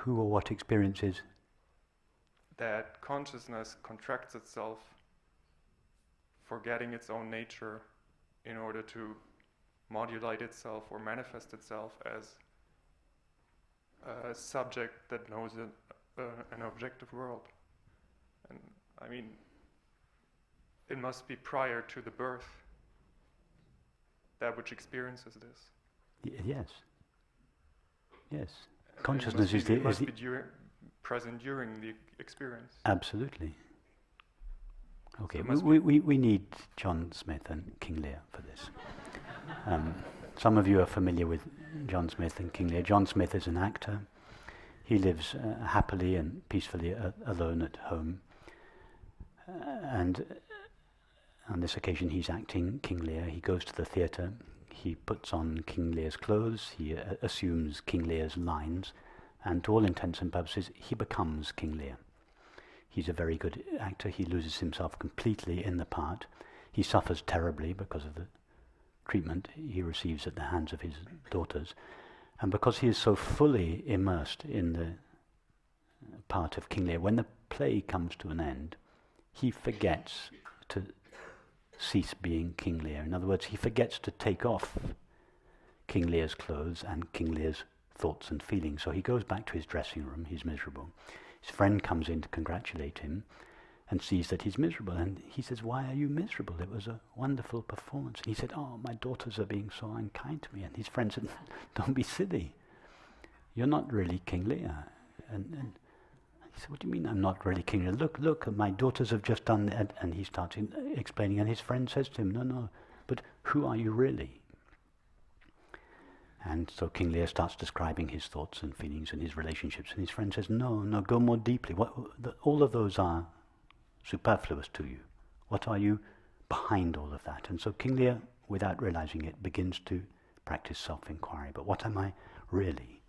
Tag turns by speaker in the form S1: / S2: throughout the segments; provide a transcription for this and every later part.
S1: who or what experiences?
S2: That consciousness contracts itself, forgetting its own nature in order to modulate itself or manifest itself as a subject that knows an objective world. And I mean, it must be prior to the birth that which experiences this.
S1: Yes. Yes.
S2: And
S1: Consciousness
S2: it must be present during the experience.
S1: Absolutely. Okay,
S2: So
S1: we need John Smith and King Lear for this. Some of you are familiar with John Smith and King Lear. John Smith is an actor. He lives happily and peacefully alone at home. And on this occasion he's acting King Lear. He goes to the theatre. He puts on King Lear's clothes. He assumes King Lear's lines. And to all intents and purposes, he becomes King Lear. He's a very good actor. He loses himself completely in the part. He suffers terribly because of the treatment he receives at the hands of his daughters. And because he is so fully immersed in the part of King Lear, when the play comes to an end, he forgets to cease being King Lear. In other words, he forgets to take off King Lear's clothes and King Lear's thoughts and feelings. So he goes back to his dressing room. He's miserable. His friend comes in to congratulate him and sees that he's miserable. And he says, "Why are you miserable? It was a wonderful performance." And he said, "Oh, my daughters are being so unkind to me." And his friend said, "Don't be silly. You're not really King Lear." And he said, "What do you mean I'm not really King Lear? Look, my daughters have just done that." And he starts explaining. And his friend says to him, No, but who are you really?" And so King Lear starts describing his thoughts and feelings and his relationships. And his friend says, no, go more deeply. All of those are superfluous to you. What are you behind all of that? And so King Lear, without realizing it, begins to practice self-inquiry. But what am I really?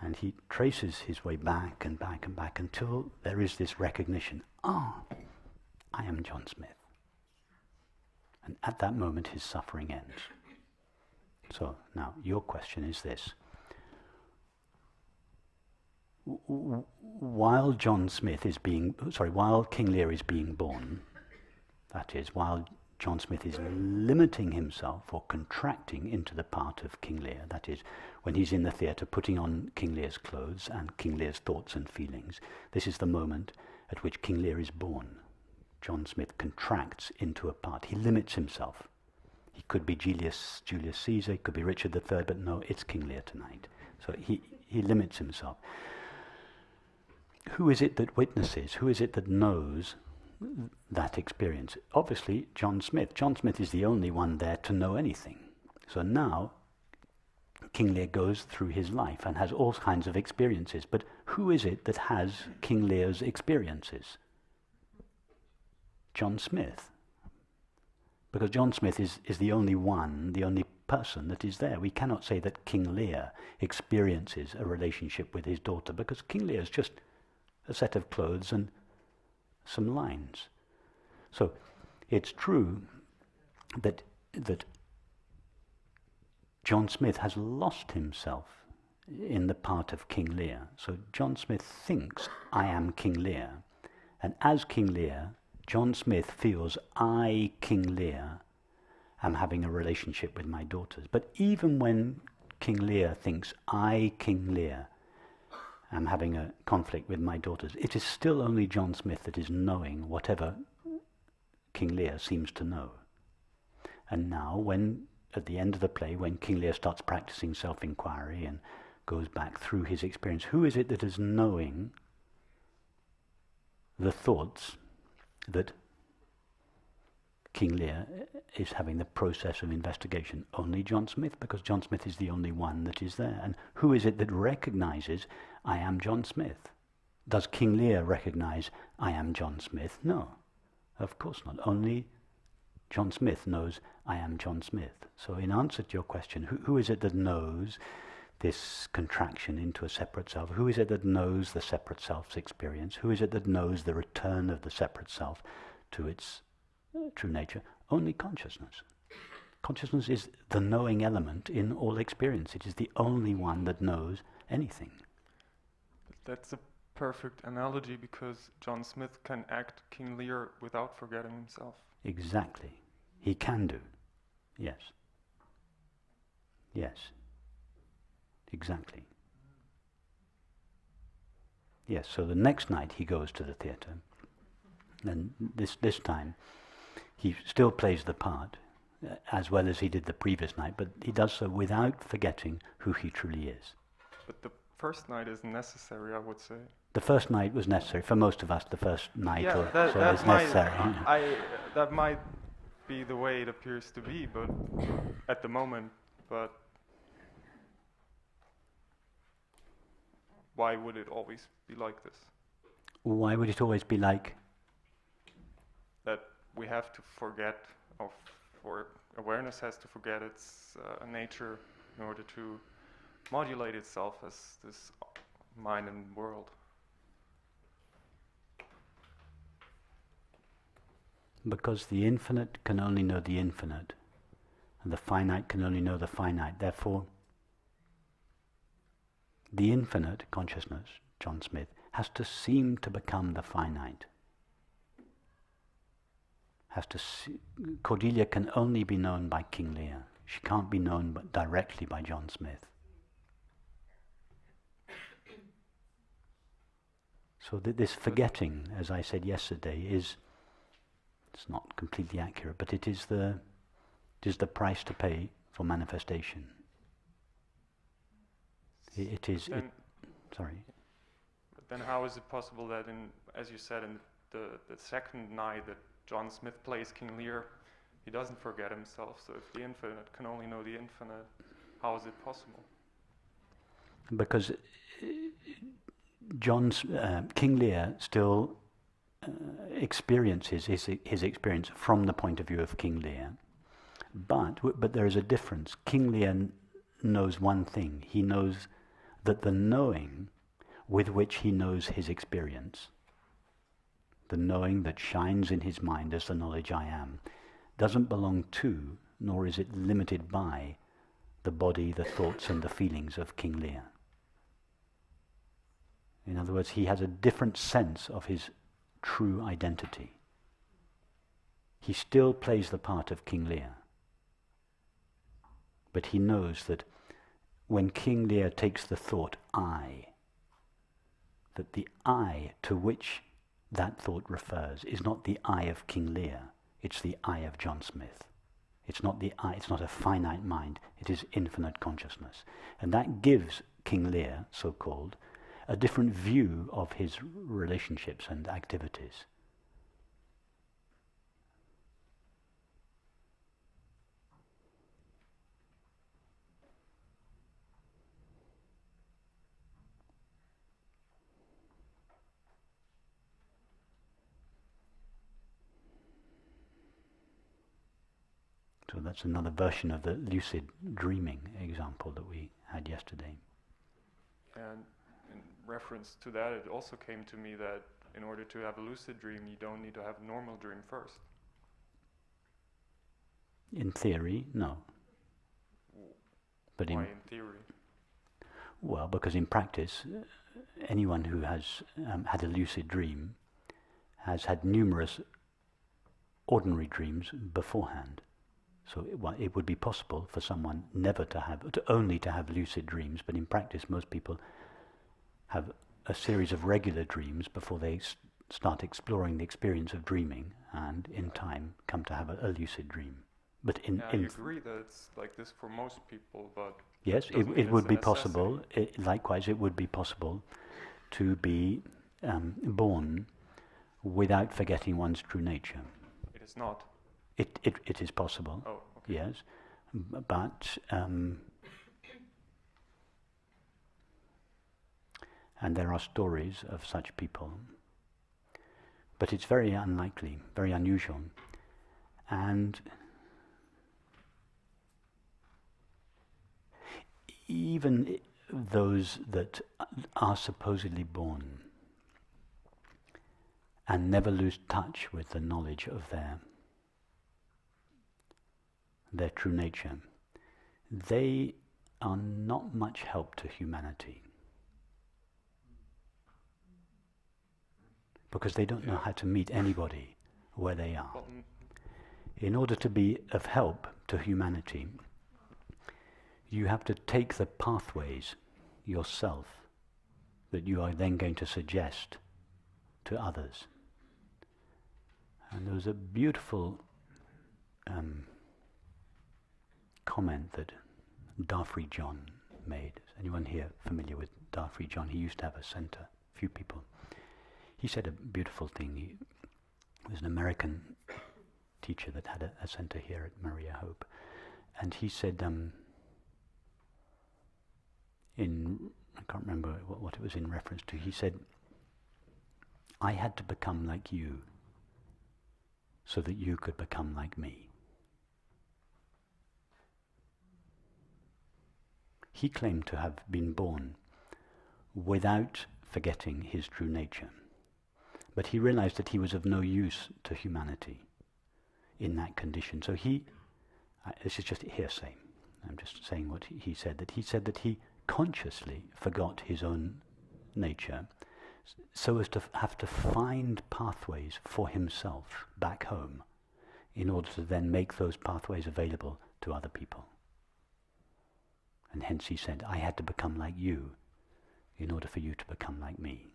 S1: And he traces his way back and back and back until there is this recognition. I am John Smith. And at that moment his suffering ends. So now your question is this. While King Lear is being born, that is, while John Smith is limiting himself or contracting into the part of King Lear, that is, when he's in the theatre putting on King Lear's clothes and King Lear's thoughts and feelings, this is the moment at which King Lear is born. John Smith contracts into a part. He limits himself. He could be Julius Caesar, he could be Richard III, but no, it's King Lear tonight. So he limits himself. Who is it that witnesses? Who is it that knows that experience? Obviously, John Smith. John Smith is the only one there to know anything. So now, King Lear goes through his life and has all kinds of experiences. But who is it that has King Lear's experiences? John Smith. Because John Smith is the only one, the only person that is there. We cannot say that King Lear experiences a relationship with his daughter, because King Lear is just a set of clothes and some lines. So it's true that John Smith has lost himself in the part of King Lear. So John Smith thinks, I am King Lear. And as King Lear, John Smith feels, I, King Lear, am having a relationship with my daughters. But even when King Lear thinks, I, King Lear, am having a conflict with my daughters, it is still only John Smith that is knowing whatever King Lear seems to know. And now, when at the end of the play, when King Lear starts practicing self-inquiry and goes back through his experience, who is it that is knowing the thoughts that King Lear is having the process of investigation? Only John Smith, because John Smith is the only one that is there. And who is it that recognizes, I am John Smith? Does King Lear recognize, I am John Smith? No, of course not. Only John Smith knows, I am John Smith. So in answer to your question, who is it that knows this contraction into a separate self? Who is it that knows the separate self's experience? Who is it that knows the return of the separate self to its true nature? Only consciousness. Consciousness is the knowing element in all experience. It is the only one that knows anything.
S2: That's a perfect analogy because John Smith can act King Lear without forgetting himself.
S1: Exactly. He can do. Yes. Yes. Exactly. Yes, so the next night he goes to the theatre, and this time he still plays the part as well as he did the previous night, but he does so without forgetting who he truly is.
S2: But the first night is necessary, I would say.
S1: The first night was necessary for most of us. The first night
S2: Yeah,
S1: or
S2: that,
S1: so
S2: that
S1: is
S2: might,
S1: necessary.
S2: that might be the way it appears to be, but at the moment, but why would it always be like this?
S1: Why would it always be like?
S2: That we have to forget, or awareness has to forget its nature in order to modulate itself as this mind and world.
S1: Because the infinite can only know the infinite, and the finite can only know the finite. Therefore, the infinite consciousness, John Smith, has to seem to become the finite. Cordelia can only be known by King Lear. She can't be known but directly by John Smith. So this forgetting, as I said yesterday, it's not completely accurate, but it is the price to pay for manifestation. Sorry.
S2: But then how is it possible that as you said, in the second night that John Smith plays King Lear, he doesn't forget himself? So if the infinite can only know the infinite, how is it possible?
S1: Because King Lear still experiences his experience from the point of view of King Lear, but there is a difference. King Lear knows one thing. He knows that the knowing with which he knows his experience, the knowing that shines in his mind as the knowledge I am, doesn't belong to, nor is it limited by, the body, the thoughts and the feelings of King Lear. In other words, he has a different sense of his true identity. He still plays the part of King Lear, but he knows that when King Lear takes the thought I, that the I to which that thought refers is not the I of King Lear, it's the I of John Smith. It's not the I, it's not a finite mind, it is infinite consciousness. And that gives King Lear, so-called, a different view of his relationships and activities. So that's another version of the lucid dreaming example that we had yesterday.
S2: And in reference to that, it also came to me that in order to have a lucid dream, you don't need to have a normal dream first.
S1: In theory, no. But
S2: why in theory?
S1: Well, because in practice, anyone who has had a lucid dream has had numerous ordinary dreams beforehand. So it would be possible for someone only to have lucid dreams, but in practice most people have a series of regular dreams before they start exploring the experience of dreaming, and in time come to have a lucid dream. But I
S2: agree that it's like this for most people, but
S1: yes, it would be possible. Likewise, it would be possible to be born without forgetting one's true nature.
S2: It is not.
S1: It is possible.
S2: Oh, okay.
S1: Yes, but and there are stories of such people, but it's very unlikely, very unusual, and even those that are supposedly born and never lose touch with the knowledge of their true nature, they are not much help to humanity. because they don't know how to meet anybody where they are.
S2: Well,
S1: In order to be of help to humanity, you have to take the pathways yourself that you are then going to suggest to others. And there was a beautiful comment that Darfrey John made. Is anyone here familiar with Darfrey John? He used to have a centre, a few people. He said a beautiful thing. He was an American teacher that had a centre here at Maria Hope. And he said, I can't remember what it was in reference to, he said, I had to become like you so that you could become like me. He claimed to have been born without forgetting his true nature. But he realized that he was of no use to humanity in that condition. So this is just hearsay, I'm just saying what he said, that he consciously forgot his own nature so as to have to find pathways for himself back home in order to then make those pathways available to other people. And hence he said, I had to become like you in order for you to become like me.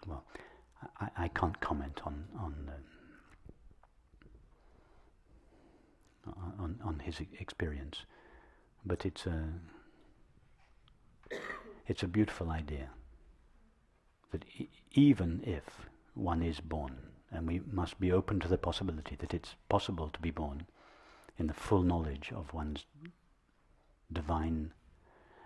S1: Well, I can't comment on his experience, but it's a beautiful idea that even if one is born, and we must be open to the possibility that it's possible to be born in the full knowledge of one's divine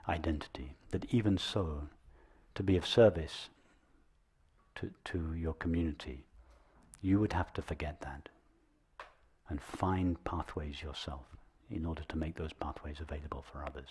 S1: identity, that even so, to be of service to your community, you would have to forget that and find pathways yourself in order to make those pathways available for others.